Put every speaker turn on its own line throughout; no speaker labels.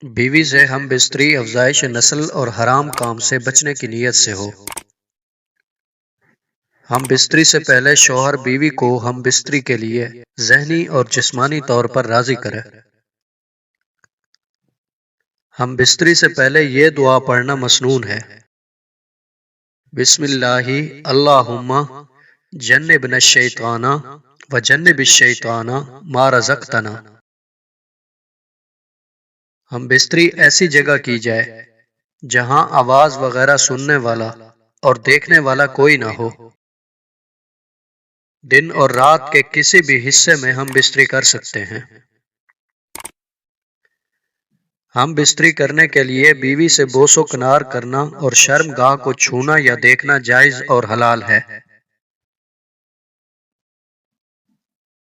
بیوی سے ہم بستری افزائش نسل اور حرام کام سے بچنے کی نیت سے ہو۔ ہم بستری سے پہلے شوہر بیوی کو ہم بستری کے لیے ذہنی اور جسمانی طور پر راضی کرے۔ ہم بستری سے پہلے یہ دعا پڑھنا مسنون ہے: بسم اللہ اللہم جنبنا الشیطان وجنب الشیطان ما رزقتنا۔ ہم بستری ایسی جگہ کی جائے جہاں آواز وغیرہ سننے والا اور دیکھنے والا کوئی نہ ہو۔ دن اور رات کے کسی بھی حصے میں ہم بستری کر سکتے ہیں۔ ہم بستری کرنے کے لیے بیوی سے بوس و کنار کرنا اور شرم گاہ کو چھونا یا دیکھنا جائز اور حلال ہے۔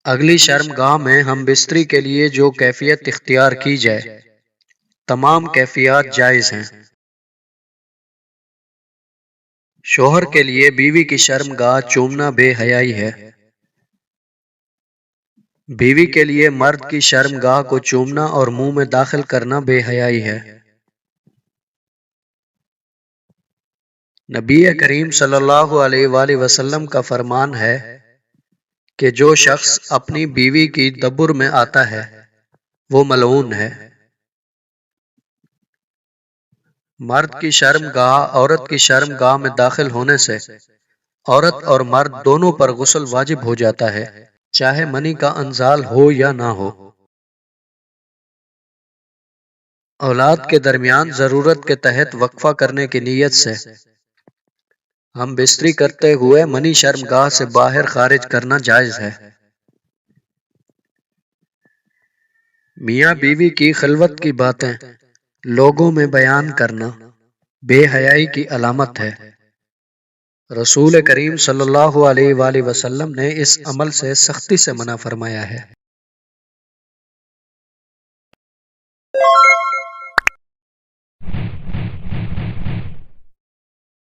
اگلی شرم گاہ میں ہم بستری کے لیے جو کیفیت اختیار کی جائے، تمام کیفیات جائز ہیں۔ شوہر کے لیے بیوی کی شرم گاہ چومنا بے حیائی ہے۔ بیوی کے لیے مرد کی شرم گاہ کو چومنا اور منہ میں داخل کرنا بے حیائی ہے۔ نبی کریم صلی اللہ علیہ وآلہ وسلم کا فرمان ہے کہ جو شخص اپنی بیوی کی دبر میں آتا ہے وہ ملعون ہے۔ مرد کی شرم گاہ عورت کی شرم گاہ میں داخل ہونے سے عورت اور مرد دونوں پر غسل واجب ہو جاتا ہے، چاہے منی کا انزال ہو یا نہ ہو۔ اولاد کے درمیان ضرورت کے تحت وقفہ کرنے کی نیت سے ہم بستری کرتے ہوئے منی شرم گاہ سے باہر خارج کرنا جائز ہے۔ میاں بیوی کی خلوت کی باتیں لوگوں میں بیان کرنا بے حیائی کی علامت ہے۔ رسول کریم صلی اللہ علیہ وآلہ وسلم نے اس عمل سے سختی سے منع فرمایا ہے۔